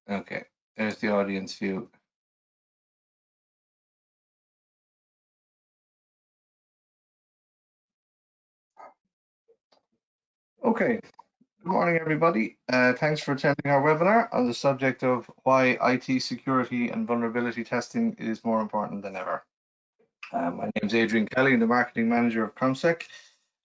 Okay, there's the audience view. Okay, good morning, everybody. Thanks for attending our webinar on the subject of why IT security and vulnerability testing is more important than ever. My name is Adrian Kelly, I'm the marketing manager of CommSec.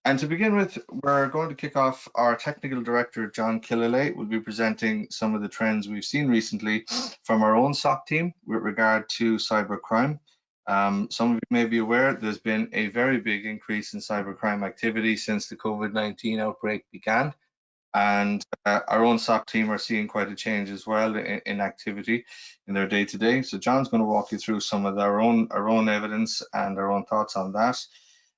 And to begin with, we're going to kick off. Our technical director, John Killalay, will be presenting some of the trends we've seen recently from our own SOC team with regard to cybercrime. Some of you may be aware there's been a very big increase in cybercrime activity since the COVID-19 outbreak began. And our own SOC team are seeing quite a change as well in activity in their day-to-day. So John's going to walk you through some of our own evidence and our own thoughts on that.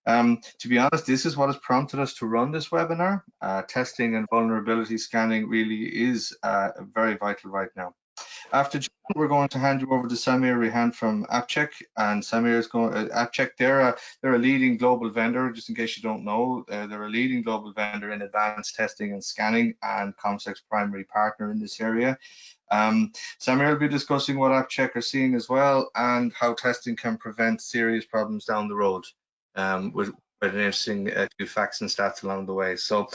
To be honest, this is what has prompted us to run this webinar. Testing and vulnerability scanning really is very vital right now. After John, we're going to hand you over to Samir Rehan from AppCheck, and Samir is going. AppCheck, they're a leading global vendor. Just in case you don't know, they're a leading global vendor in advanced testing and scanning, and CommSec's primary partner in this area. Samir will be discussing what AppCheck are seeing as well, and how testing can prevent serious problems down the road, with an interesting few facts and stats along the way. So,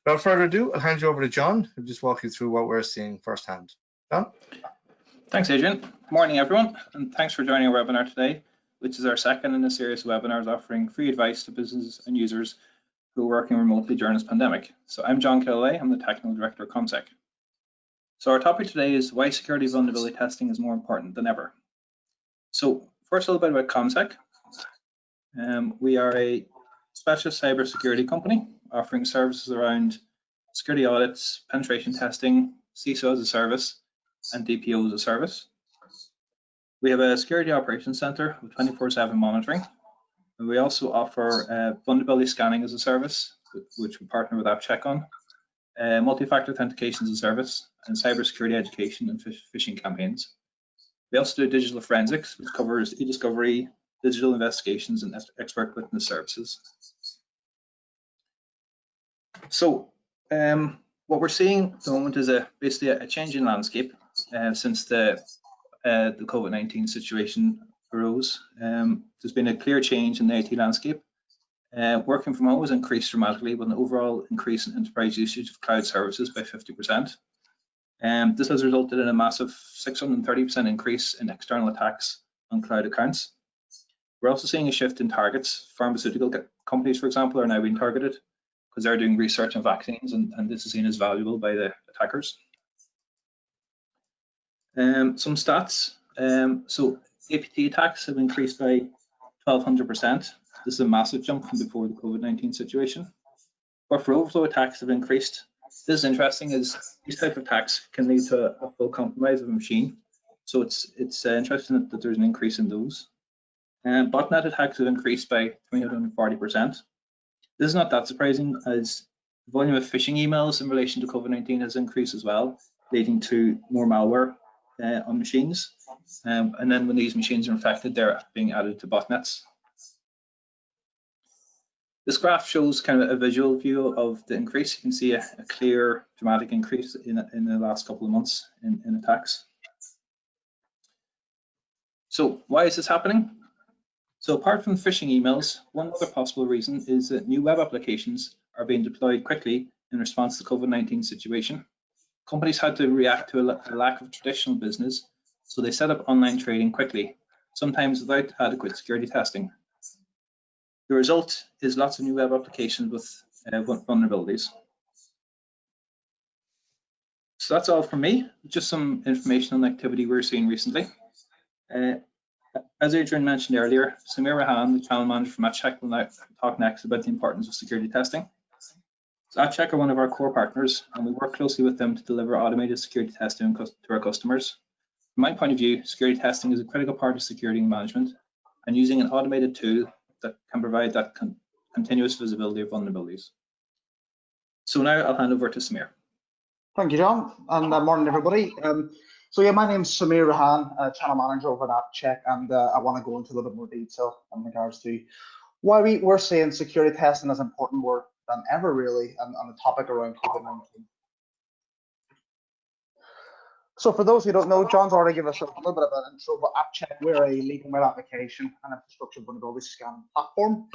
without further ado, I'll hand you over to John, who'll just walk you through what we're seeing firsthand. John? Thanks, Adrian. Good morning, everyone, and thanks for joining our webinar today, which is our second in a series of webinars offering free advice to businesses and users who are working remotely during this pandemic. So I'm John Killalay, I'm the Technical Director of CommSec. So our topic today is why security vulnerability testing is more important than ever. So first, a little bit about CommSec. We are a specialist cybersecurity company offering services around security audits, penetration testing, CISO as a service, and DPO as a service. We have a security operations center with 24/7 monitoring. And we also offer vulnerability scanning as a service, which we partner with AppCheck on, multi-factor authentication as a service, and cybersecurity education and phishing campaigns. We also do digital forensics, which covers e-discovery, digital investigations, and expert witness services. So what we're seeing at the moment is basically a change in landscape since the COVID-19 situation arose. There's been a clear change in the IT landscape. Working from home has increased dramatically with an overall increase in enterprise usage of cloud services by 50%. This has resulted in a massive 630% increase in external attacks on cloud accounts. We're also seeing a shift in targets. Pharmaceutical companies, for example, are now being targeted because they're doing research on vaccines, and this is seen as valuable by the attackers. Some stats. So APT attacks have increased by 1,200%. This is a massive jump from before the COVID-19 situation. Buffer overflow attacks have increased. This is interesting, as these type of attacks can lead to a full compromise of a machine. So it's interesting that there's an increase in those. Botnet attacks have increased by 340%. This is not that surprising, as the volume of phishing emails in relation to COVID-19 has increased as well, leading to more malware on machines. And then when these machines are infected, they're being added to botnets. This graph shows kind of a visual view of the increase. You can see a clear, dramatic increase in the last couple of months in attacks. So why is this happening? So apart from phishing emails, one other possible reason is that new web applications are being deployed quickly in response to the COVID-19 situation. Companies had to react to a lack of traditional business, so they set up online trading quickly, sometimes without adequate security testing. The result is lots of new web applications with vulnerabilities. So that's all from me, just some information on the activity we're seeing recently. As Adrian mentioned earlier, Samir Rehan, the channel manager from AppCheck, will now talk next about the importance of security testing. So AppCheck are one of our core partners, and we work closely with them to deliver automated security testing to our customers. From my point of view, security testing is a critical part of security management, and using an automated tool that can provide that continuous visibility of vulnerabilities. So now I'll hand over to Samir. Thank you, John, and morning, everybody. So yeah, my name's Samir Rehan, channel manager over at AppCheck, and I want to go into a little bit more detail in regards to why we're saying security testing is important more than ever, really, on the topic around COVID-19. So for those who don't know, John's already given us a little bit of an intro, but AppCheck, we're a leading web application and infrastructure vulnerability scanning platform.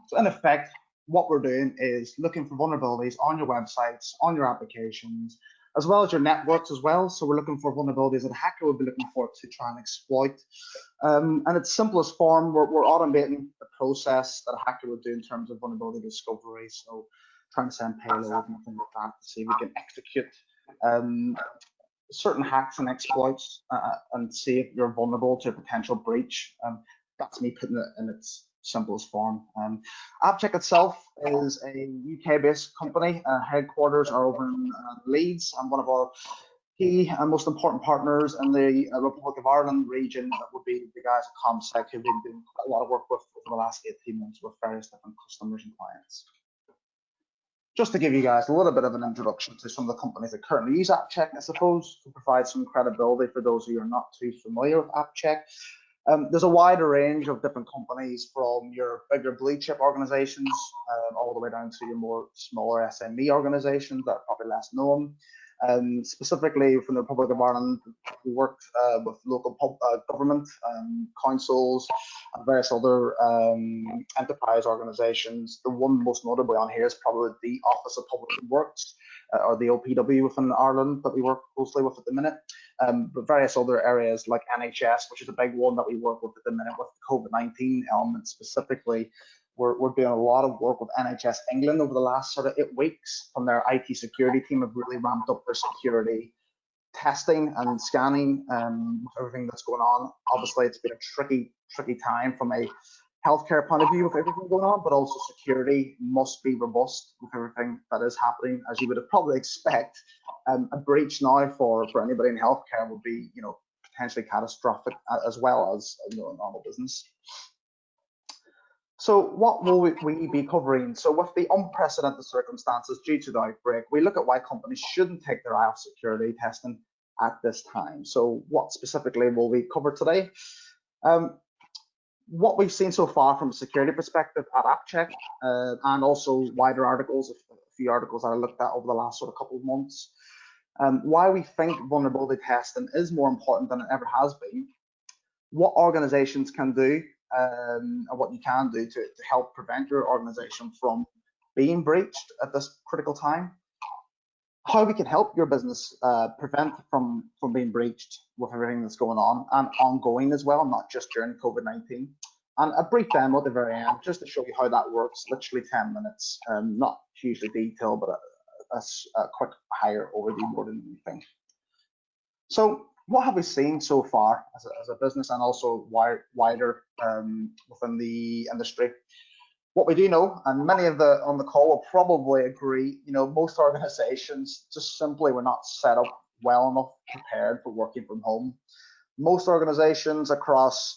So in effect, what we're doing is looking for vulnerabilities on your websites, on your applications, as well as your networks as well. So we're looking for vulnerabilities that a hacker would be looking for to try and exploit. And its simplest form, we're automating the process that a hacker would do in terms of vulnerability discovery. So trying to send payload and things like that to see if we can execute certain hacks and exploits and see if you're vulnerable to a potential breach. That's me putting it in its simplest form. AppCheck itself is a UK-based company. Headquarters are over in Leeds, and one of our key and most important partners in the Republic of Ireland region that would be the guys at CommSec, who've been doing quite a lot of work with over the last 18 months with various different customers and clients. Just to give you guys a little bit of an introduction to some of the companies that currently use AppCheck, I suppose, to provide some credibility for those of you who are not too familiar with AppCheck. There's a wider range of different companies, from your bigger blue chip organizations all the way down to your more smaller SME organizations that are probably less known. Specifically from the Republic of Ireland, we worked with local government, councils, and various other enterprise organisations. The one most notably on here is probably the Office of Public Works, or the OPW within Ireland that we work closely with at the minute. But various other areas like NHS, which is a big one that we work with at the minute with the COVID-19 element specifically. We're doing a lot of work with NHS England over the last sort of 8 weeks. From their IT security team have really ramped up their security testing and scanning with everything that's going on. Obviously, it's been a tricky time from a healthcare point of view with everything going on, but also security must be robust with everything that is happening, as you would have probably expect. A breach now for anybody in healthcare would be, potentially catastrophic, as well as a normal business. So what will we be covering? So with the unprecedented circumstances due to the outbreak, we look at why companies shouldn't take their eye off security testing at this time. So what specifically will we cover today? What we've seen so far from a security perspective at AppCheck, and also wider articles, a few articles that I looked at over the last sort of couple of months, why we think vulnerability testing is more important than it ever has been, what organizations can do, and what you can do to help prevent your organization from being breached at this critical time, how we can help your business prevent from being breached with everything that's going on and ongoing as well, not just during COVID-19. And a brief demo at the very end, just to show you how that works, literally 10 minutes, not hugely detailed, but a quick higher overview more than anything. So what have we seen so far as a business, and also wider within the industry? What we do know, and many of the on the call will probably agree, most organizations just simply were not set up well enough, prepared for working from home. Most organizations across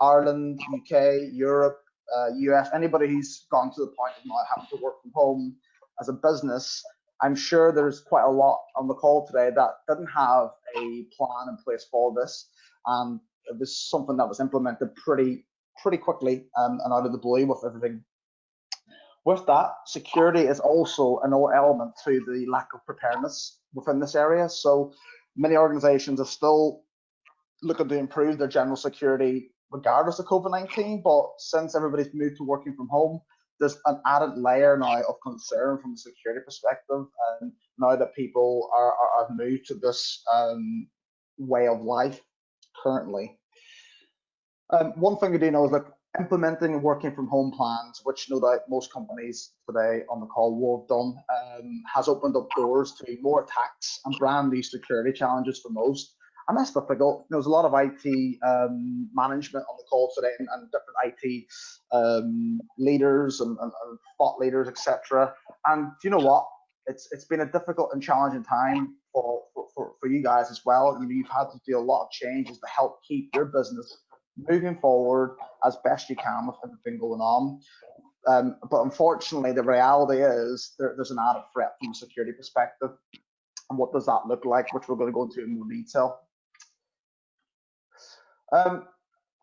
Ireland, UK, Europe, US, anybody who's gone to the point of not having to work from home as a business, I'm sure there's quite a lot on the call today that didn't have a plan in place for this, and it was something that was implemented pretty quickly and out of the blue with everything. With that, security is also an element to the lack of preparedness within this area. So many organizations are still looking to improve their general security regardless of COVID-19, but since everybody's moved to working from home, there's an added layer now of concern from a security perspective, and now that people are moved to this way of life currently. One thing we do know is that implementing working from home plans, which no doubt most companies today on the call will have done, has opened up doors to more attacks and brand new security challenges for most. And that's difficult. There's a lot of IT management on the call today, and different IT leaders and thought leaders, etc. And do you know what? It's been a difficult and challenging time for you guys as well. You've had to do a lot of changes to help keep your business moving forward as best you can with everything going on. But unfortunately, the reality is there's an added threat from a security perspective. And what does that look like, which we're going to go into in more detail.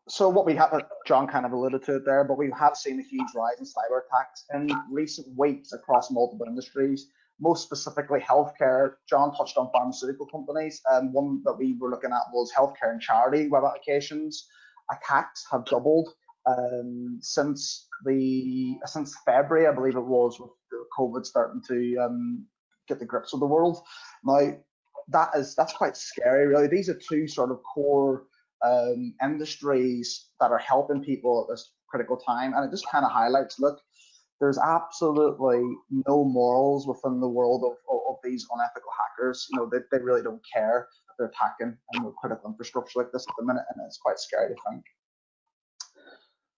So what we have, John kind of alluded to it there, but we have seen a huge rise in cyber attacks in recent weeks across multiple industries. most specifically healthcare. John touched on pharmaceutical companies, and one that we were looking at was healthcare and charity web applications. Attacks have doubled since February, I believe it was, with COVID starting to get the grips of the world. Now, that's quite scary, really. These are two sort of core industries that are helping people at this critical time, and it just kind of highlights, look, there's absolutely no morals within the world of these unethical hackers. You know, they really don't care that they're attacking critical infrastructure like this at the minute, and it's quite scary to think.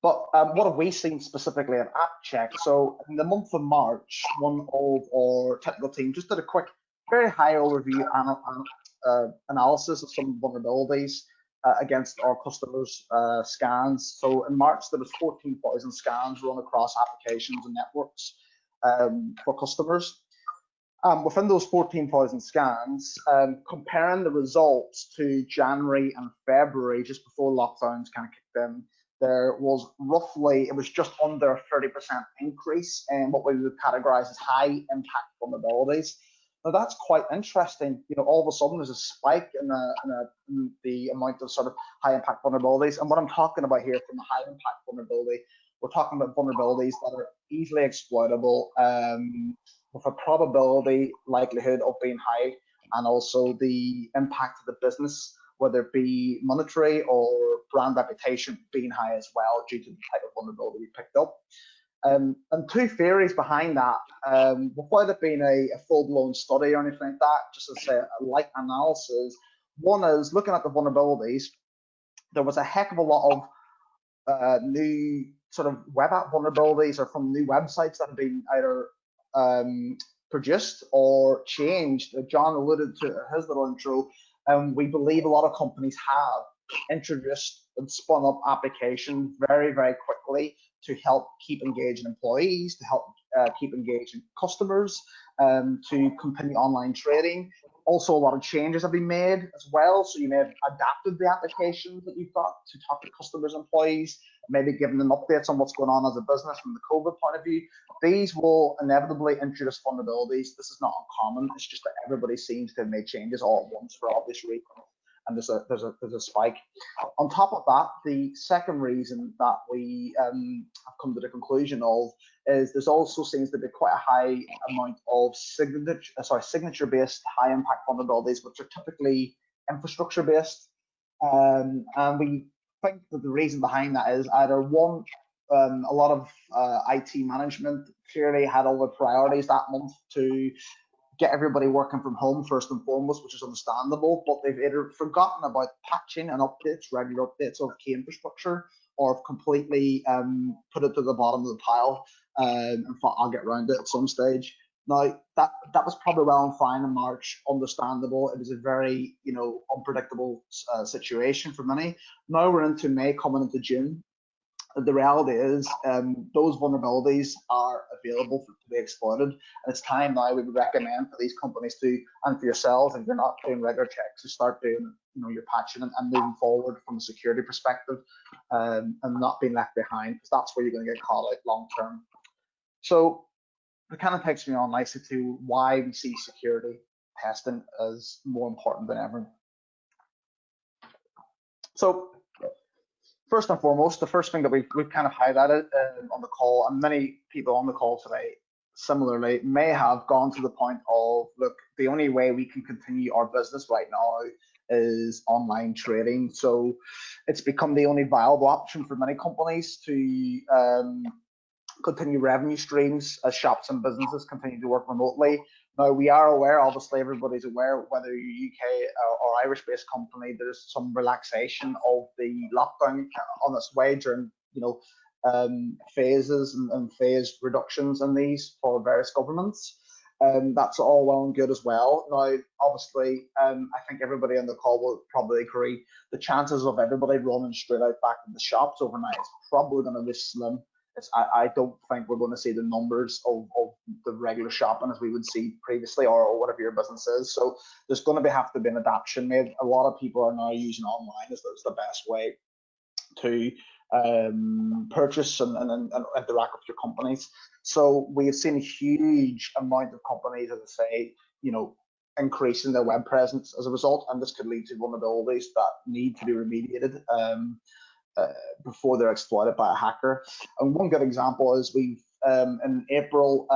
But what have we seen specifically at AppCheck? So in the month of March, one of our technical team just did a quick, very high overview analysis of some vulnerabilities against our customers' scans. So in March, there was 14,000 scans run across applications and networks for customers. Within those 14,000 scans, comparing the results to January and February, just before lockdowns kind of kicked in, there was roughly, it was just under a 30% increase in what we would categorize as high impact vulnerabilities. Now that's quite interesting. You know, all of a sudden there's a spike in the amount of sort of high impact vulnerabilities. And what I'm talking about here from a high impact vulnerability, we're talking about vulnerabilities that are easily exploitable with a probability likelihood of being high, and also the impact of the business, whether it be monetary or brand reputation, being high as well due to the type of vulnerability we picked up. And two theories behind that, without it being a full-blown study or anything like that, just to say a light analysis. One is looking at the vulnerabilities. There was a heck of a lot of new sort of web app vulnerabilities or from new websites that have been either produced or changed. John alluded to his little intro. We believe a lot of companies have introduced and spun up applications very, very quickly to help keep engaging employees, to help keep engaging customers, to continue online trading. Also, a lot of changes have been made as well. So you may have adapted the applications that you've got to talk to customers, employees, maybe giving them updates on what's going on as a business from the COVID point of view. These will inevitably introduce vulnerabilities. This is not uncommon. It's just that everybody seems to have made changes all at once for obvious reasons, and there's a spike. On top of that, the second reason that we have come to the conclusion of is there's also seems to be quite a high amount of signature-based high impact vulnerabilities, which are typically infrastructure-based, and we think that the reason behind that is either one, a lot of IT management clearly had other priorities that month to get everybody working from home first and foremost, which is understandable, but they've either forgotten about patching and updates, regular updates of key infrastructure, or have completely put it to the bottom of the pile and thought I'll get around it at some stage. Now that was probably well and fine in March, understandable. It was a very unpredictable situation for many. Now we're into May, coming into June. The reality is those vulnerabilities are available to be exploited, and it's time now we would recommend for these companies to, and for yourselves, if you're not doing regular checks, to start doing your patching and moving forward from a security perspective, and not being left behind, because that's where you're going to get caught out long term. So it kind of takes me on nicely to why we see security testing as more important than ever. So first and foremost, the first thing that we've kind of highlighted on the call, and many people on the call today similarly may have gone to the point of, look, the only way we can continue our business right now is online trading. So it's become the only viable option for many companies to continue revenue streams as shops and businesses continue to work remotely. Now, we are aware, obviously everybody's aware, whether you're UK or Irish-based company, there's some relaxation of the lockdown on its way during, phases and phase reductions in these for various governments. That's all well and good as well. Now, obviously, I think everybody on the call will probably agree, the chances of everybody running straight out back to the shops overnight is probably going to be slim. I don't think we're going to see the numbers of the regular shopping as we would see previously, or whatever your business is. So there's going to have to be an adaptation made. A lot of people are now using online as the best way to purchase and interact with your companies. So we've seen a huge amount of companies, as I say, increasing their web presence as a result, and this could lead to vulnerabilities that need to be remediated before they're exploited by a hacker. And one good example is in April,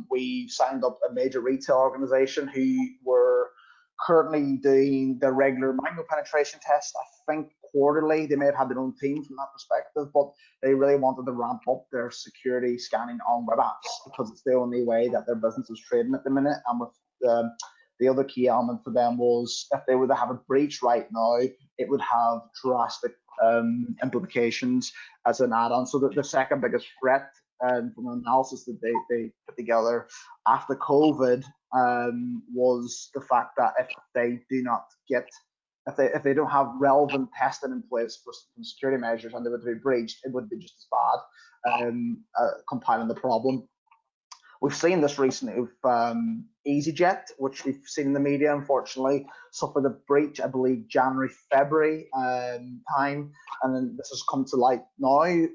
we signed up a major retail organization who were currently doing their regular manual penetration test, I think quarterly. They may have had their own team from that perspective, but they really wanted to ramp up their security scanning on web apps because it's the only way that their business is trading at the minute. And with the other key element for them was if they were to have a breach right now, it would have drastic implications as an add-on. So the second biggest threat from an analysis that they put together after COVID was the fact that if they don't have relevant testing in place for security measures and they were to be breached, it would be just as bad, compounding the problem. We've seen this recently with EasyJet, which we've seen in the media, unfortunately, suffered a breach, I believe, January, February time. And then this has come to light now.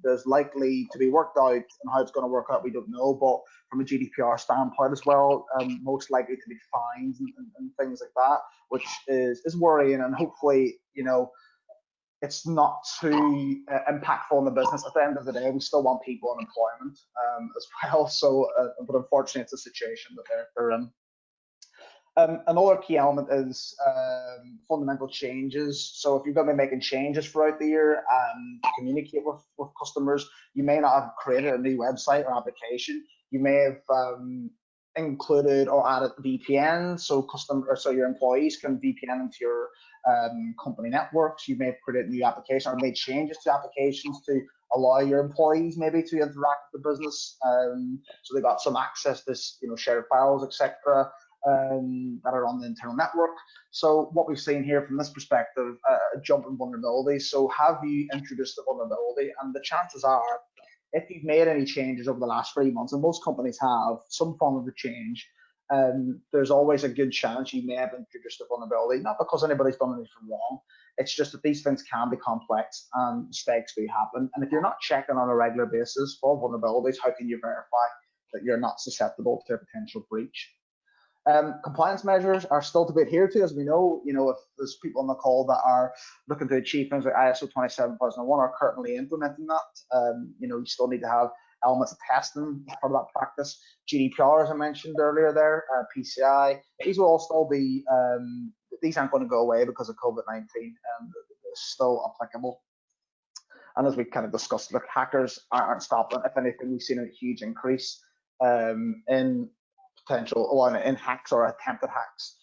There's likely to be worked out, and how it's going to work out, we don't know. But from a GDPR standpoint as well, most likely to be fines and things like that, which is worrying. And hopefully, it's not too impactful on the business. At the end of the day, we still want people in employment as well. So, but unfortunately, it's a situation that they're in. Another key element is fundamental changes. So if you're going to be making changes throughout the year to communicate with customers, you may not have created a new website or application. You may have included or added VPN, so your employees can VPN into your company networks. You may have created a new application or made changes to applications to allow your employees maybe to interact with the business, so they got some access to shared files, etc. That are on the internal network. So what we've seen here from this perspective, a jump in vulnerabilities. So have you introduced a vulnerability? And the chances are, if you've made any changes over the last 3 months, and most companies have some form of a change, there's always a good chance you may have introduced a vulnerability, not because anybody's done anything wrong. It's just that these things can be complex and mistakes do happen. And if you're not checking on a regular basis for vulnerabilities, how can you verify that you're not susceptible to a potential breach? Compliance measures are still to be adhered to, as we know. If there's people on the call that are looking to achieve things like ISO 27001 are currently implementing that. You still need to have elements of testing as part of that practice. GDPR, as I mentioned earlier there, PCI, these will all still be, these aren't going to go away because of COVID-19, they're still applicable. And as we kind of discussed, look, hackers aren't stopping. If anything, we've seen a huge increase in potential in hacks or attempted hacks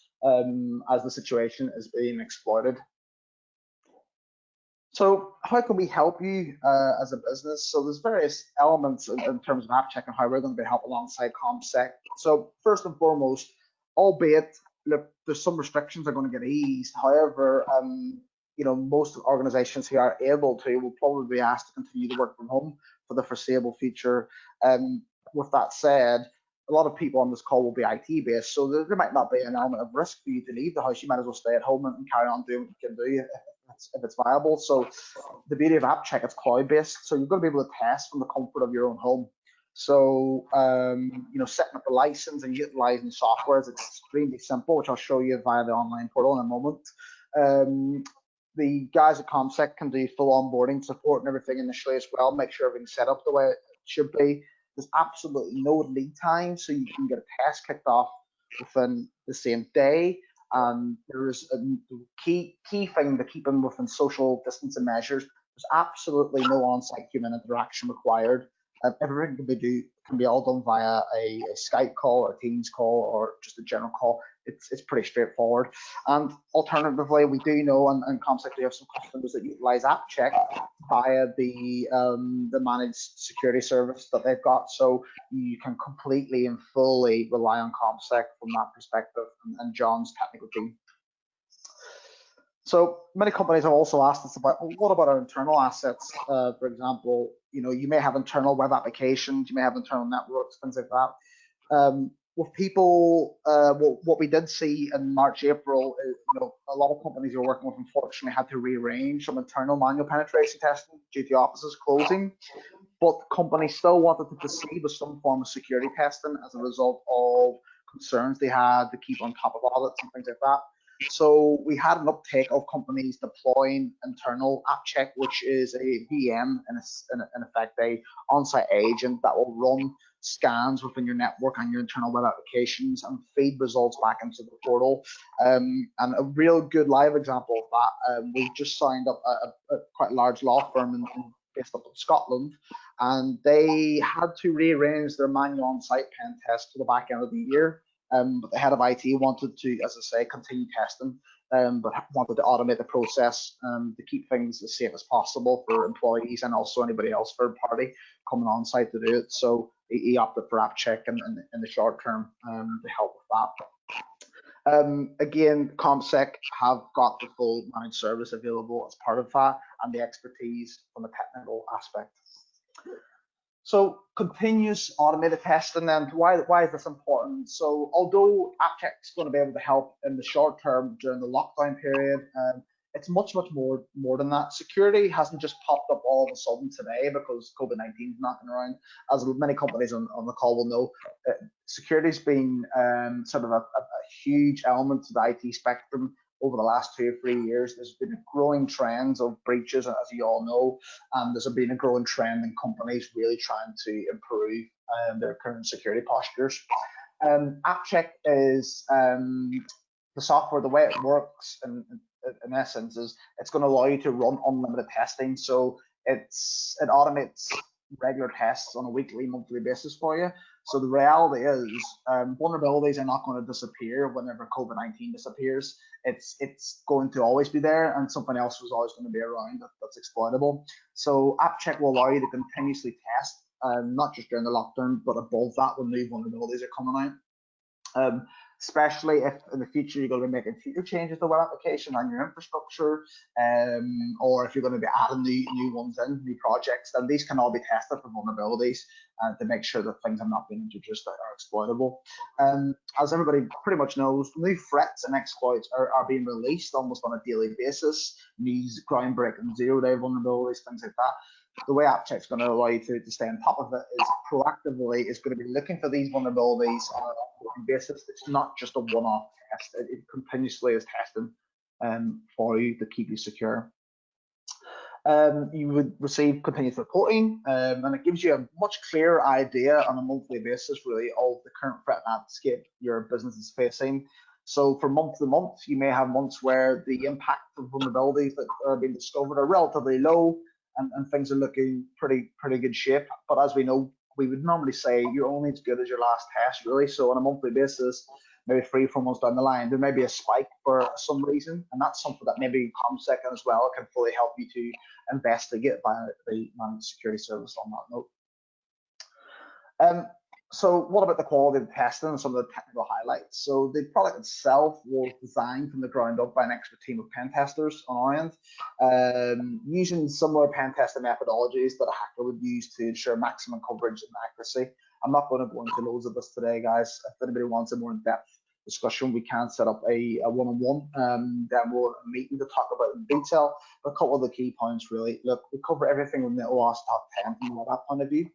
as the situation is being exploited. So how can we help you as a business? So there's various elements in terms of AppCheck and how we're going to be helping alongside CommSec. So first and foremost, albeit look, there's some restrictions are going to get eased. However, most organizations who are able to will probably be asked to continue to work from home for the foreseeable future. With that said, a lot of people on this call will be IT based, so there might not be an element of risk for you to leave the house. You might as well stay at home and carry on doing what you can do if it's viable. So the beauty of AppCheck, it's cloud based, so you're going to be able to test from the comfort of your own home. So setting up a license and utilizing software is extremely simple, which I'll show you via the online portal in a moment. The guys at CommSec can do full onboarding support and everything initially as well, make sure everything's set up the way it should be. There's absolutely no lead time, so you can get a test kicked off within the same day. There is a key thing to keep in within social distancing measures. There's absolutely no on-site human interaction required. Everything can be all done via a Skype call or a Teams call or just a general call. It's pretty straightforward. And alternatively, we do know, and CommSec, we have some customers that utilize AppCheck via the managed security service that they've got. So you can completely and fully rely on CommSec from that perspective and John's technical team. So many companies have also asked us about, well, what about our internal assets? For example, you may have internal web applications, you may have internal networks, things like that. with people, what we did see in March, April, is, a lot of companies you're working with unfortunately had to rearrange some internal manual penetration testing due to offices closing. But companies still wanted to proceed with some form of security testing as a result of concerns they had to keep on top of audits and things like that. So we had an uptake of companies deploying internal AppCheck, which is a VM, in effect a on-site agent that will run scans within your network and your internal web applications and feed results back into the portal. And a real good live example of that, we just signed up a quite large law firm based up in Scotland, and they had to rearrange their manual on-site pen test to the back end of the year. But the head of IT wanted to, as I say, continue testing, but wanted to automate the process to keep things as safe as possible for employees and also anybody else, third party, coming on site to do it. So he opted for AppCheck in the short term to help with that. Again, CommSec have got the full managed service available as part of that and the expertise from the technical aspect. So continuous automated testing, then why is this important? So although AppCheck is going to be able to help in the short term during the lockdown period, it's much more than that. Security hasn't just popped up all of a sudden today because COVID-19 is knocking around. As many companies on the call will know, security's been sort of a huge element to the IT spectrum over the last 2 or 3 years. There's been a growing trend of breaches, as you all know, and there's been a growing trend in companies really trying to improve their current security postures. AppCheck is the software. The way it works, in essence, is it's going to allow you to run unlimited testing. So it automates regular tests on a weekly, monthly basis for you. So the reality is, vulnerabilities are not going to disappear whenever COVID-19 disappears. It's going to always be there, and something else is always going to be around that's exploitable. So AppCheck will allow you to continuously test, not just during the lockdown, but above that when new vulnerabilities are coming out. Especially if in the future you're going to be making future changes to the web application and your infrastructure, or if you're going to be adding new ones in, new projects, then these can all be tested for vulnerabilities to make sure that things have not been introduced that are exploitable. As everybody pretty much knows, new threats and exploits are being released almost on a daily basis. These groundbreaking zero-day vulnerabilities, things like that. The way AppCheck is going to allow you to stay on top of it is proactively is going to be looking for these vulnerabilities on an ongoing basis. It's not just a one-off test. It continuously is testing for you to keep you secure. You would receive continuous reporting, and it gives you a much clearer idea on a monthly basis, really, of the current threat landscape your business is facing. So from month to month, you may have months where the impact of vulnerabilities that are being discovered are relatively low, and things are looking pretty good shape. But as we know, we would normally say you're only as good as your last test, really. So on a monthly basis, maybe 3-4 months down the line, there may be a spike for some reason, and that's something that maybe CommSec as well can fully help you to investigate by the managed security service on that note. So what about the quality of the testing and some of the technical highlights? So the product itself was designed from the ground up by an expert team of pen testers on our end, using similar pen testing methodologies that a hacker would use to ensure maximum coverage and accuracy. I'm not going to go into loads of this today, guys. If anybody wants a more in-depth discussion, we can set up a one-on-one demo meeting to talk about it in detail. But a couple of the key points, really. Look, we cover everything in the OWASP top 10 from that point of view.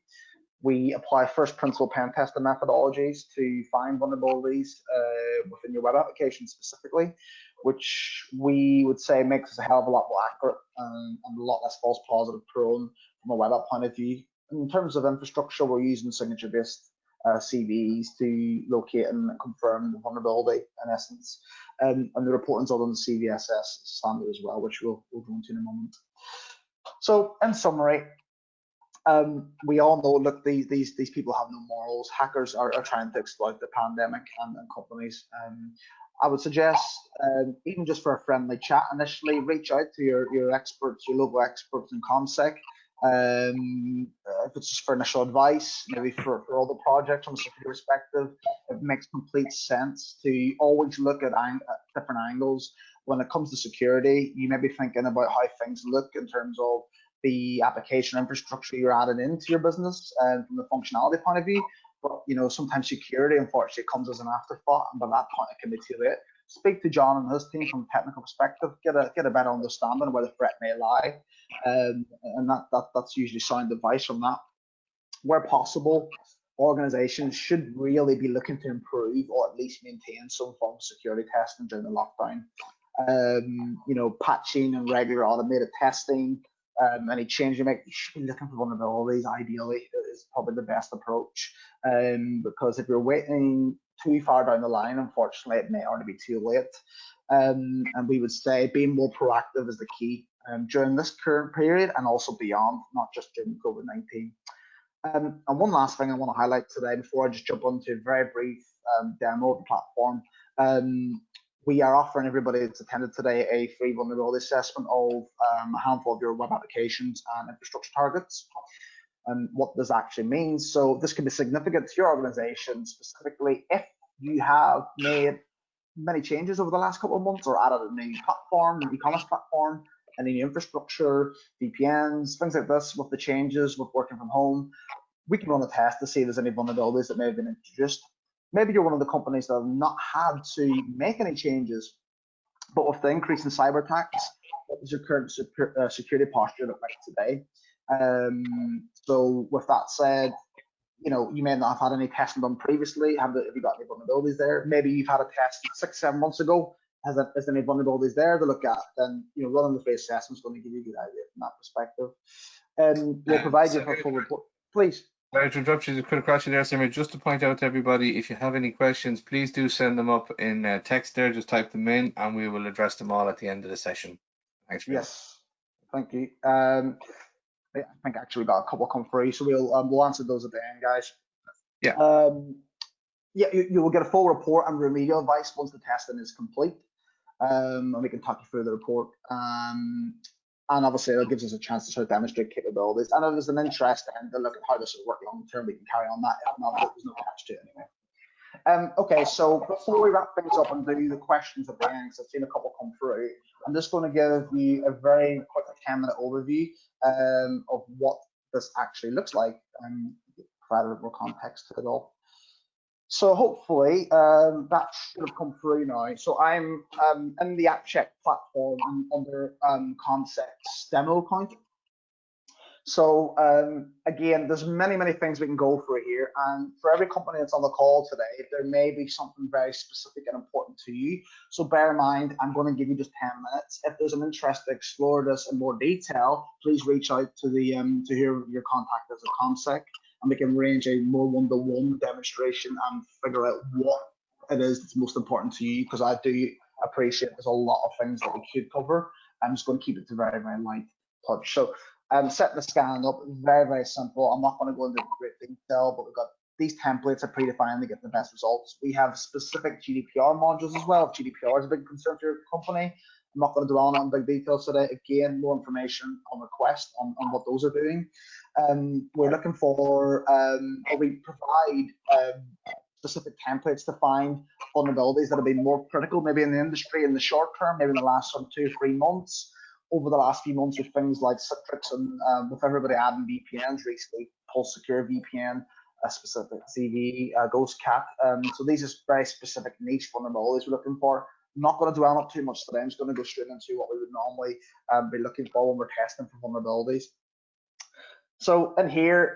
We apply first principle pen testing methodologies to find vulnerabilities within your web application specifically, which we would say makes us a hell of a lot more accurate and a lot less false positive prone from a web app point of view. In terms of infrastructure, we're using signature-based CVEs to locate and confirm the vulnerability in essence, and the reporting's all on the CVSS standard as well, which we'll go into in a moment. So in summary, we all know, look, these people have no morals. Hackers are trying to exploit the pandemic and companies. I would suggest, even just for a friendly chat initially, reach out to your experts, your local experts in CommSec. If it's just for initial advice, maybe for other projects from a security perspective, it makes complete sense to always look at different angles. When it comes to security, you may be thinking about how things look in terms of the application infrastructure you're adding into your business and from the functionality point of view. But sometimes security, unfortunately, comes as an afterthought, and by that point, it can be too late. Speak to John and his team from a technical perspective, get a better understanding of where the threat may lie, and that's usually sound advice from that. Where possible, organizations should really be looking to improve or at least maintain some form of security testing during the lockdown. Patching and regular automated testing, any change you make, you should be looking for vulnerabilities. Ideally, is probably the best approach, because if you're waiting too far down the line, unfortunately, it may already be too late. And we would say being more proactive is the key during this current period and also beyond, not just during COVID-19. And one last thing I want to highlight today before I just jump onto a very brief demo of the platform. We are offering everybody that's attended today a free vulnerability assessment of a handful of your web applications and infrastructure targets. And what this actually means. So this can be significant to your organization, specifically if you have made many changes over the last couple of months or added a new platform, an e-commerce platform, any new infrastructure, VPNs, things like this. With the changes with working from home, we can run a test to see if there's any vulnerabilities that may have been introduced. Maybe you're one of the companies that have not had to make any changes, but with the increase in cyber attacks, what does your current security posture look like today? So with that said, you may not have had any testing done previously. Have you got any vulnerabilities there? Maybe you've had a test 6-7 months ago. Is there any vulnerabilities there to look at? Then running the free assessment is going to give you a good idea from that perspective. We'll provide you with a full report. Please. Sorry to interrupt you, quick question there, Samir. Just to point out to everybody, if you have any questions, please do send them up in text there. Just type them in, and we will address them all at the end of the session. Thanks. Yes, thank you. I think actually we got a couple come through, so we'll answer those at the end, guys. Yeah. Yeah, you will get a full report and remedial advice once the testing is complete, and we can talk you through the report. And obviously, it gives us a chance to sort of demonstrate capabilities. And if there's an interest and to look at how this will work long term, we can carry on that. If not, there's no catch to it anyway. Okay, so before we wrap things up and do the questions at the end, because I've seen a couple come through, I'm just going to give you a very quick 10-minute overview of what this actually looks like and provide a little more context to it all. So hopefully that should have come through now. So I'm in the AppCheck platform under CommSec's demo account. So again, there's many things we can go through here, and for every company that's on the call today, there may be something very specific and important to you. So bear in mind, I'm going to give you just 10 minutes. If there's an interest to explore this in more detail, please reach out to the to your contact as a CommSec, and we can arrange a more one-to-one demonstration and figure out what it is that's most important to you, because I do appreciate there's a lot of things that we could cover. I'm just going to keep it to very light touch. So setting the scan up, very simple. I'm not going to go into great detail, but we've got these templates are predefined to get the best results. We have specific GDPR modules as well. If GDPR is a big concern for your company, I'm not going to dwell on it in big details today. Again, more information on request on what those are doing. We're looking for, or we provide specific templates to find vulnerabilities that have been more critical, maybe in the industry in the short term, maybe in the last 2 or 3 months. Over the last few months, with things like Citrix and with everybody adding VPNs recently, Pulse Secure VPN, a specific CV, Ghost Cat. So these are very specific niche vulnerabilities we're looking for. I'm not going to dwell on it too much today. I'm just going to go straight into what we would normally be looking for when we're testing for vulnerabilities. So in here,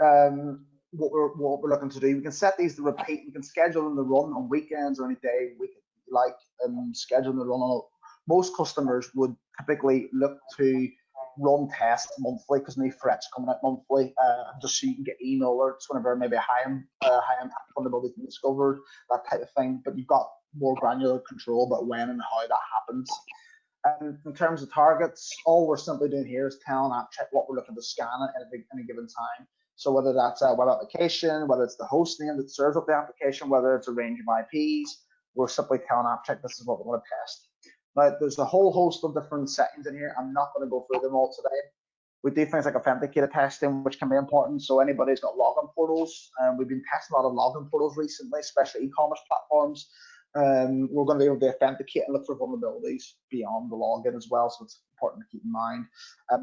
what we're looking to do, we can set these to repeat. We can schedule them to run on weekends or any day we like, and schedule them to run on. Most customers would typically look to run tests monthly because new threats coming out monthly, just so you can get email alerts whenever maybe a high impact vulnerability is discovered, that type of thing. But you've got more granular control about when and how that happens. In terms of targets, all we're simply doing here is telling AppCheck what we're looking to scan at any given time. So whether that's a web application, whether it's the host name that serves up the application, whether it's a range of IPs, we're simply telling AppCheck this is what we want to test. Now, there's a whole host of different settings in here. I'm not going to go through them all today. We do things like authenticated testing, which can be important. So anybody who's got login portals, we've been testing a lot of login portals recently, especially e-commerce platforms. we're going to be able to authenticate and look for vulnerabilities beyond the login as well, so it's important to keep in mind.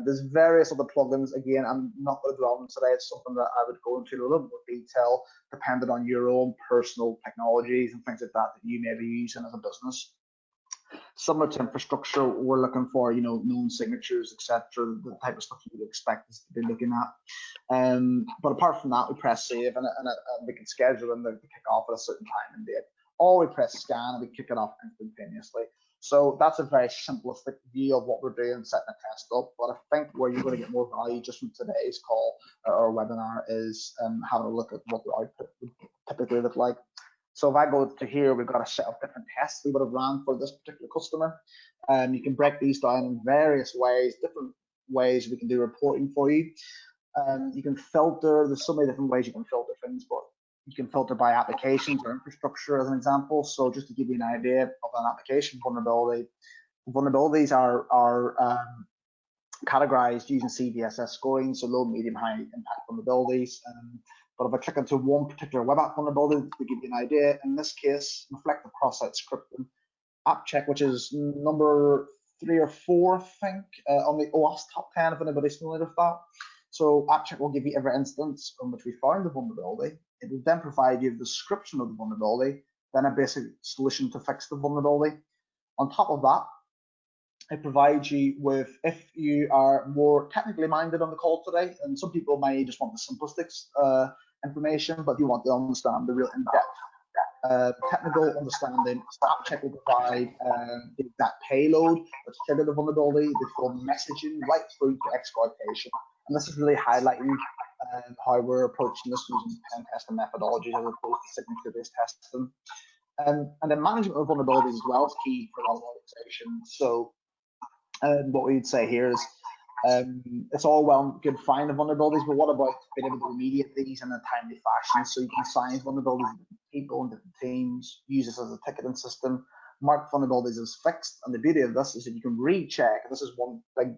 There's various other plugins. Again, I'm not going to dwell on today. It's something that I would go into a little more detail, depending on your own personal technologies and things like that that you may be using as a business. Similar to infrastructure, we're looking for, known signatures, etc., the type of stuff you would expect us to be looking at. But apart from that, we press save and we can schedule them to kick off at a certain time and date. Or we press scan and we kick it off instantaneously. So that's a very simplistic view of what we're doing, setting a test up. But I think where you're going to get more value just from today's call or webinar is having a look at what the output would typically look like. So if I go to here, we've got a set of different tests we would have ran for this particular customer. You can break these down in various ways, different ways we can do reporting for you. You can filter, there's so many different ways you can filter things, but you can filter by applications or infrastructure as an example. So just to give you an idea of an application vulnerability, vulnerabilities are categorized using CVSS scoring, so low, medium, high impact vulnerabilities. But if I click into one particular web app vulnerability to give you an idea, in this case, reflective cross-site scripting, AppCheck, which is number 3 or 4, I think, on the OWASP top 10, if anybody's familiar with that. So AppCheck will give you every instance in which we found the vulnerability. It will then provide you a description of the vulnerability, then a basic solution to fix the vulnerability. On top of that, it provides you with, if you are more technically minded on the call today, and some people may just want the simplistics information, but you want to understand the real in-depth technical understanding, AppCheck will provide that payload that's triggered the vulnerability, the full messaging right through to exploitation. And this is really highlighting how we're approaching this using pen testing methodologies as opposed to signature-based testing. And then management of vulnerabilities as well is key for a lot of organizations. So what we'd say here is it's all well good finding vulnerabilities, but what about being able to remediate these in a timely fashion? So you can assign vulnerabilities to different people and different teams, use this as a ticketing system, mark vulnerabilities as fixed. And the beauty of this is that you can recheck. This is one big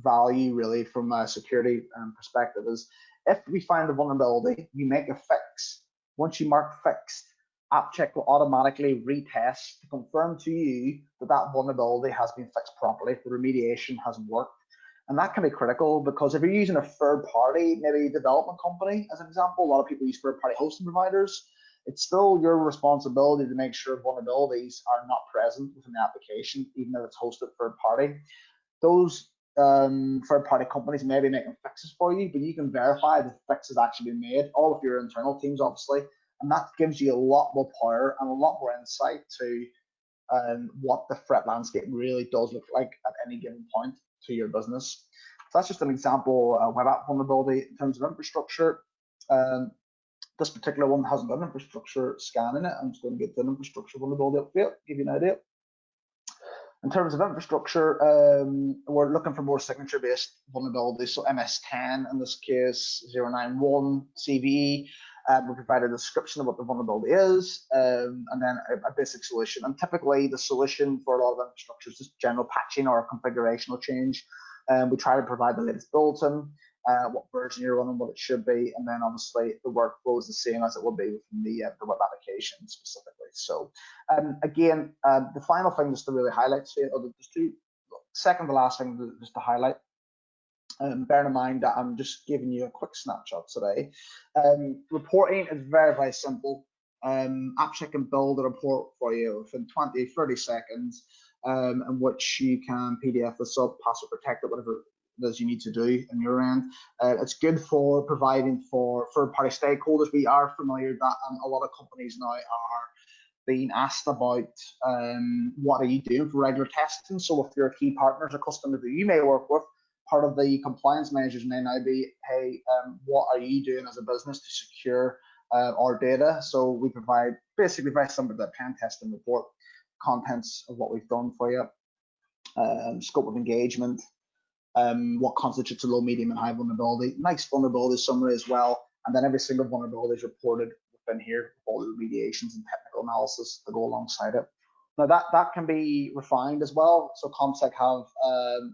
value really from a security perspective is if we find a vulnerability, you make a fix. Once you mark fixed, AppCheck will automatically retest to confirm to you that that vulnerability has been fixed properly, the remediation has worked. And that can be critical because if you're using a third party, maybe a development company, as an example, a lot of people use third party hosting providers, it's still your responsibility to make sure vulnerabilities are not present within the application, even though it's hosted third party. Those third party companies may be making fixes for you, but you can verify the fix has actually been made, all of your internal teams, obviously. And that gives you a lot more power and a lot more insight to what the threat landscape really does look like at any given point to your business. So that's just an example of web app vulnerability. In terms of infrastructure, this particular one hasn't got an infrastructure scan in it. I'm just going to get the infrastructure vulnerability up here, give you an idea. In terms of infrastructure, we're looking for more signature-based vulnerabilities. So MS10, in this case, 091, CVE. We provide a description of what the vulnerability is, and then a basic solution. And typically, the solution for a lot of infrastructure is just general patching or a configurational change. We try to provide the latest bulletin, what version you're running, what it should be, and then obviously the workflow is the same as it will be within the web application specifically. So again, the final thing just to really highlight, second to last thing just to highlight, bearing in mind that I'm just giving you a quick snapshot today. Reporting is very, very simple. AppCheck can build a report for you within 20, 30 seconds, in which you can PDF this up, password protect it, whatever it is you need to do on your end. It's good for providing for third-party stakeholders. We are familiar that a lot of companies now are being asked about what are you doing for regular testing. So if your key partners or customers that you may work with, part of the compliance measures may now be, hey, what are you doing as a business to secure our data? So we provide basically very similar to that pen testing report, contents of what we've done for you, scope of engagement, what constitutes a low, medium, and high vulnerability, nice vulnerability summary as well, and then every single vulnerability is reported within here, all the remediations and technical analysis that go alongside it. Now that can be refined as well. So CommSec have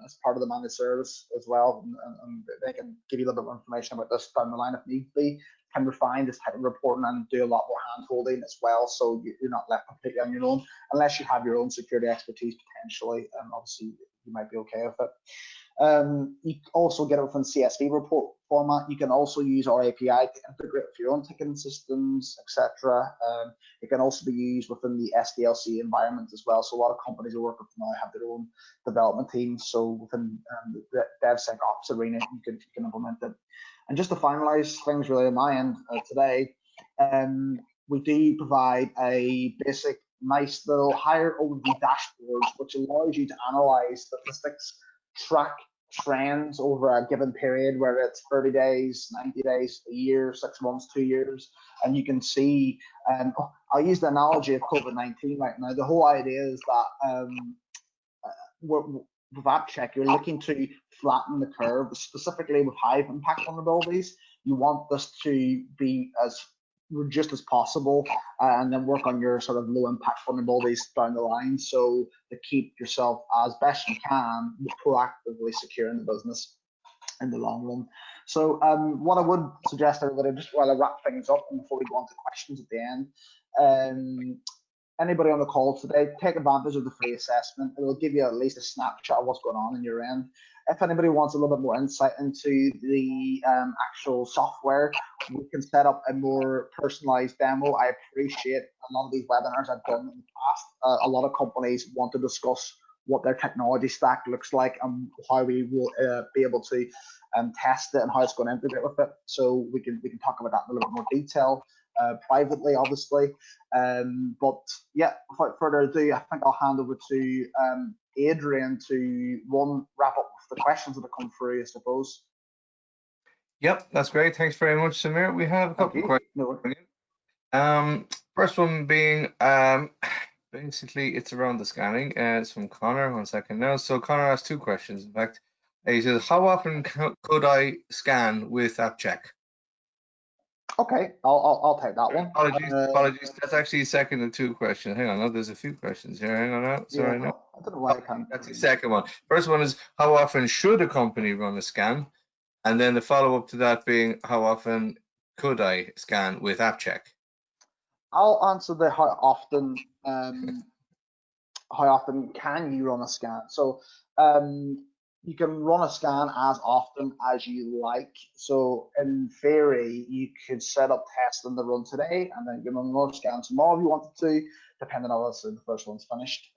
as part of the managed service as well, and they can give you a little bit more information about this down the line if need be. Can refine this type of reporting and do a lot more hand holding as well, so you're not left completely on your own unless you have your own security expertise potentially. Obviously, you might be okay with it. You also get it within CSV report format. You can also use our API to integrate with your own ticketing systems, etc. It can also be used within the SDLC environment as well. So a lot of companies who work with now have their own development teams. So within the DevSecOps arena, you can implement it. And just to finalize things really on my end today, we do provide a basic, nice little higher overview dashboard, which allows you to analyze statistics, track trends over a given period, whether it's 30 days, 90 days, a year, 6 months, 2 years, and you can see, I'll use the analogy of COVID-19 right now. The whole idea is that with AppCheck, you're looking to flatten the curve, specifically with high impact vulnerabilities. You want this to be as reduced as possible, and then work on your sort of low impact vulnerabilities down the line, so to keep yourself as best you can proactively securing the business in the long run. So what I would suggest everybody, just while I wrap things up and before we go on to questions at the end, anybody on the call today, take advantage of the free assessment. It will give you at least a snapshot of what's going on in your end. If anybody wants a little bit more insight into the actual software, we can set up a more personalized demo. I appreciate a lot of these webinars I've done in the past. A lot of companies want to discuss what their technology stack looks like and how we will be able to test it and how it's going to integrate with it. So we can talk about that in a little bit more detail. Privately, obviously, but yeah, without further ado, I think I'll hand over to Adrian to wrap up with the questions that have come through, I suppose. Yep, that's great. Thanks very much, Samir. We have a couple of questions. No. First one being, basically, it's around the scanning. It's from Connor. 1 second now. So Connor asked 2 questions. In fact, he says, "How often could I scan with AppCheck?" Okay, I'll take that one. Apologies. That's actually second of 2 questions. Hang on, no, there's a few questions here. Hang on now. Sorry, yeah, no. I don't know why I can't. That's the second one. First one is, how often should a company run a scan? And then the follow-up to that being, how often could I scan with AppCheck? I'll answer the how often. How often can you run a scan? So you can run a scan as often as you like. So in theory, you could set up testing to run today, and then you can run another scan tomorrow if you wanted to, depending on whether the first one's finished.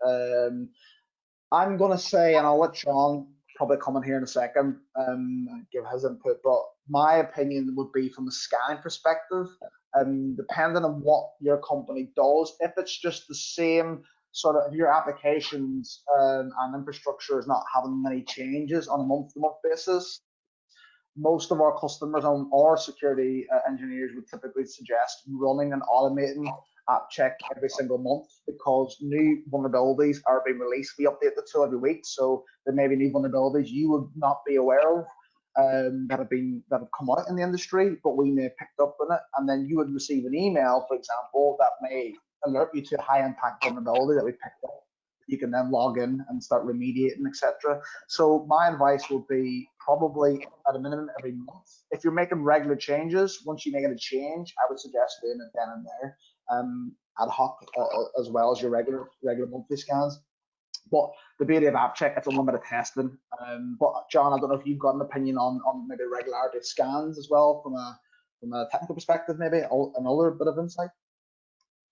I'm going to say, and I'll let Sean probably come in here in a second, give his input, but my opinion would be from a scanning perspective, depending on what your company does, if it's just the same sort of, if your applications and infrastructure is not having many changes on a month-to-month basis, most of our customers and our security engineers would typically suggest running and automating AppCheck every single month, because new vulnerabilities are being released. We update the tool every week, so there may be new vulnerabilities you would not be aware of that have come out in the industry, but we may have picked up on it, and then you would receive an email, for example, that may alert you to a high impact vulnerability that we picked up. You can then log in and start remediating, etc. So my advice would be probably at a minimum every month. If you're making regular changes, once you make a change, I would suggest doing it then and there, ad hoc, as well as your regular monthly scans. But the beauty of AppCheck, it's a little bit of testing. But John, I don't know if you've got an opinion on maybe regularity of scans as well from a technical perspective, maybe another bit of insight.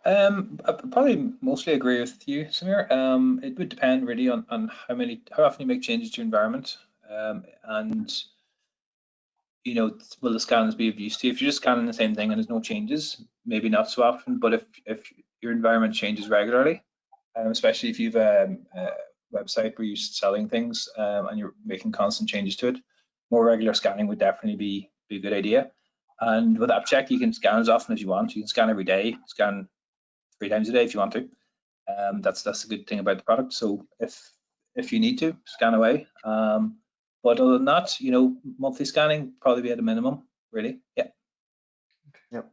I probably mostly agree with you, Samir. It would depend really on how often you make changes to your environment, and you know, will the scans be of use to you? If you're just scanning the same thing and there's no changes, maybe not so often. But if your environment changes regularly, especially if you've a website where you're selling things and you're making constant changes to it, more regular scanning would definitely be a good idea. And with AppCheck, you can scan as often as you want. You can scan every day, scan 3 times a day if you want to. That's the good thing about the product. So if you need to, scan away. But other than that, you know, monthly scanning probably be at a minimum, really. Yeah. Yep.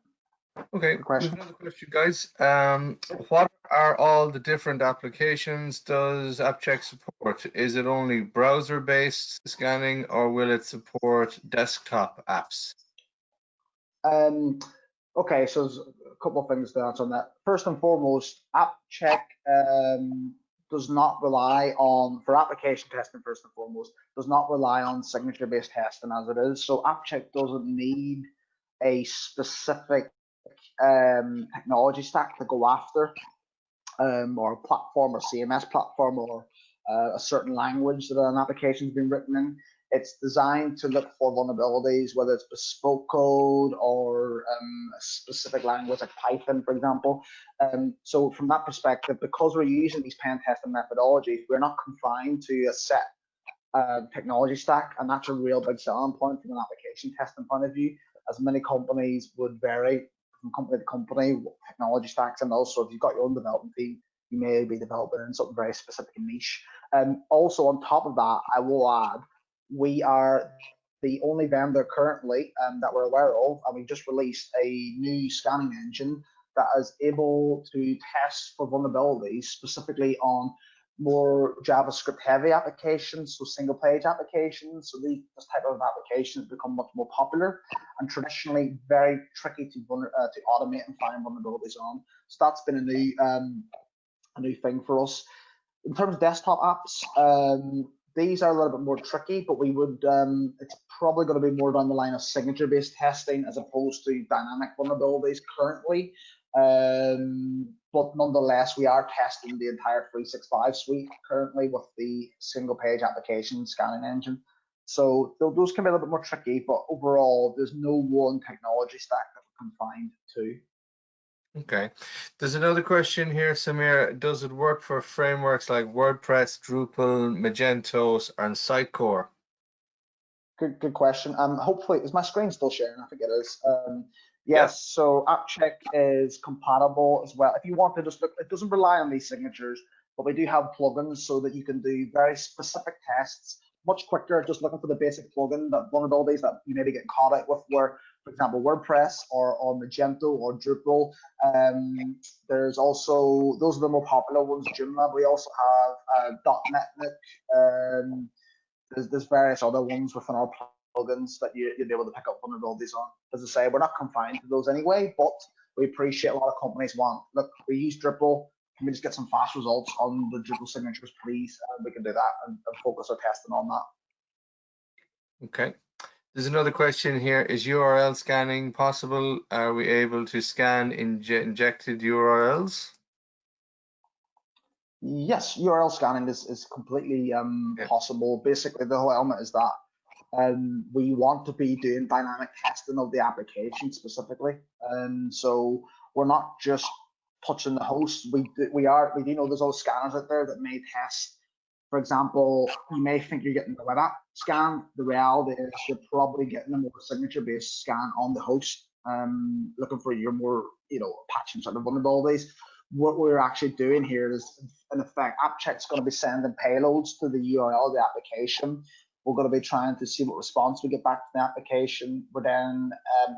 Okay, Good we have question. another question, guys. What are all the different applications does AppCheck support? Is it only browser-based scanning, or will it support desktop apps? Okay, so there's a couple of things to answer on that. First and foremost, AppCheck does not rely on, for application testing, first and foremost, does not rely on signature-based testing as it is. So AppCheck doesn't need a specific technology stack to go after, or platform or CMS platform, or a certain language that an application's been written in. It's designed to look for vulnerabilities, whether it's bespoke code or a specific language like Python, for example. So from that perspective, because we're using these pen testing methodologies, we're not confined to a set technology stack, and that's a real big selling point from an application testing point of view, as many companies would vary from company to company what technology stacks, and also if you've got your own development team, you may be developing in something very specific and niche. Also on top of that, I will add, we are the only vendor currently that we're aware of, and we just released a new scanning engine that is able to test for vulnerabilities specifically on more JavaScript heavy applications, so single page applications. So this type of applications become much more popular and traditionally very tricky to automate and find vulnerabilities on. So that's been a new thing for us. In terms of desktop apps, these are a little bit more tricky, but we would it's probably going to be more down the line of signature based testing as opposed to dynamic vulnerabilities currently. But nonetheless, we are testing the entire 365 suite currently with the single page application scanning engine. So those can be a little bit more tricky, but overall, there's no one technology stack that we're confined to. Okay. There's another question here, Samir. Does it work for frameworks like WordPress, Drupal, Magento, and Sitecore? Good question. Hopefully, is my screen still sharing? I think it is. Yep. Yes, so AppCheck is compatible as well. If you want to just look, it doesn't rely on these signatures, but we do have plugins so that you can do very specific tests much quicker, just looking for the basic plugin, that vulnerabilities that you maybe get caught out with, where, for example, WordPress or Magento or Drupal. There's also, those are the more popular ones, Joomla. We also have .NET. There's various other ones within our plugins that you'll be able to pick up vulnerabilities on. As I say, we're not confined to those anyway, but we appreciate a lot of companies want, look, we use Drupal, can we just get some fast results on the Drupal signatures, please? And we can do that and focus our testing on that. Okay. There's another question here. Is URL scanning possible? Are we able to scan injected URLs? Yes, URL scanning is completely possible. Basically, the whole element is that we want to be doing dynamic testing of the application specifically, and so we're not just touching the host. We do know there's all scanners out there that may test. For example, you may think you're getting the web app scan. The reality is you're probably getting a more signature-based scan on the host, looking for your more, patching sort of vulnerabilities. What we're actually doing here is, in effect, AppCheck's going to be sending payloads to the URL of the application. We're going to be trying to see what response we get back to the application. We're then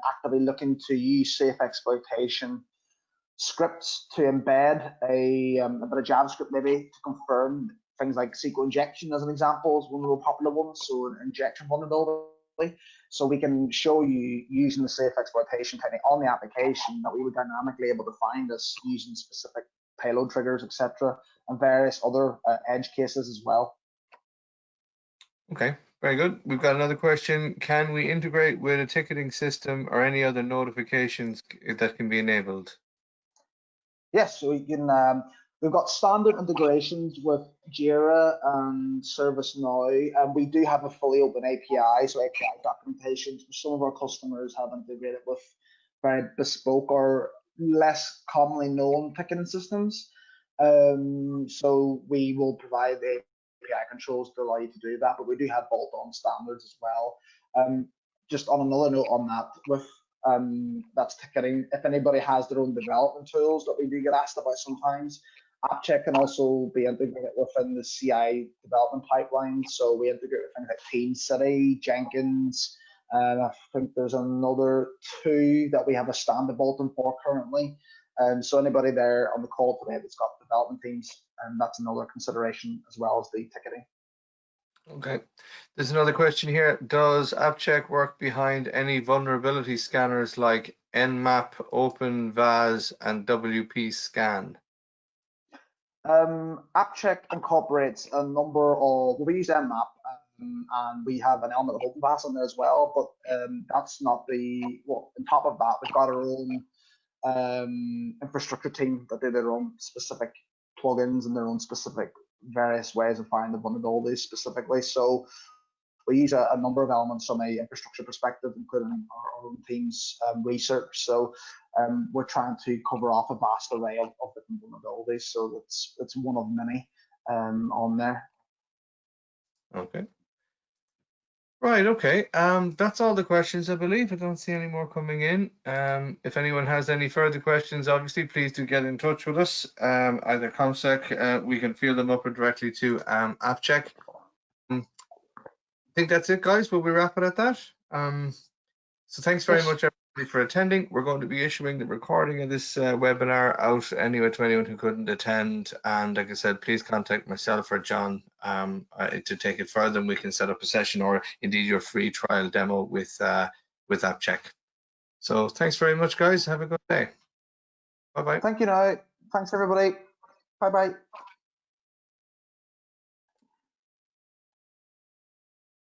actively looking to use safe exploitation scripts to embed a bit of JavaScript maybe to confirm things like SQL injection, as an example, is one of the popular ones. So an injection vulnerability. So we can show you using the safe exploitation technique on the application that we would dynamically able to find this using specific payload triggers, etc., and various other edge cases as well. Okay, very good. We've got another question. Can we integrate with a ticketing system or any other notifications that can be enabled? Yes, so we can. We've got standard integrations with Jira and ServiceNow, and we do have a fully open API, so API documentation. Some of our customers have integrated with very bespoke or less commonly known ticketing systems. So we will provide the API controls to allow you to do that, but we do have bolt-on standards as well. Just on another note on that, with that's ticketing. If anybody has their own development tools that we do get asked about sometimes, AppCheck can also be integrated within the CI development pipeline. So we integrate with things like TeamCity, Jenkins, I think there's another 2 that we have a standard bulletin for currently. So anybody there on the call today that's got development teams, that's another consideration as well as the ticketing. Okay. There's another question here. Does AppCheck work behind any vulnerability scanners like Nmap, OpenVAS, and WP Scan? AppCheck incorporates a number of, we use Nmap, and we have an element of OpenVAS on there as well, but that's not the, well, on top of that, we've got our own infrastructure team that do their own specific plugins and their own specific various ways of finding the vulnerabilities specifically. So we use a number of elements from a infrastructure perspective, including our own team's research. So we're trying to cover off a vast array of different vulnerabilities. So it's one of many on there. Okay. Right, okay. That's all the questions, I believe. I don't see any more coming in. If anyone has any further questions, obviously, please do get in touch with us. Either CommSec, we can field them up or directly to AppCheck. I think that's it, guys. Will we wrap it at that? So thanks very much, everybody, for attending. We're going to be issuing the recording of this webinar out anyway to anyone who couldn't attend. And like I said, please contact myself or John to take it further, and we can set up a session or indeed your free trial demo with AppCheck. So thanks very much, guys. Have a good day. Bye-bye. Thank you now. Thanks, everybody. Bye-bye.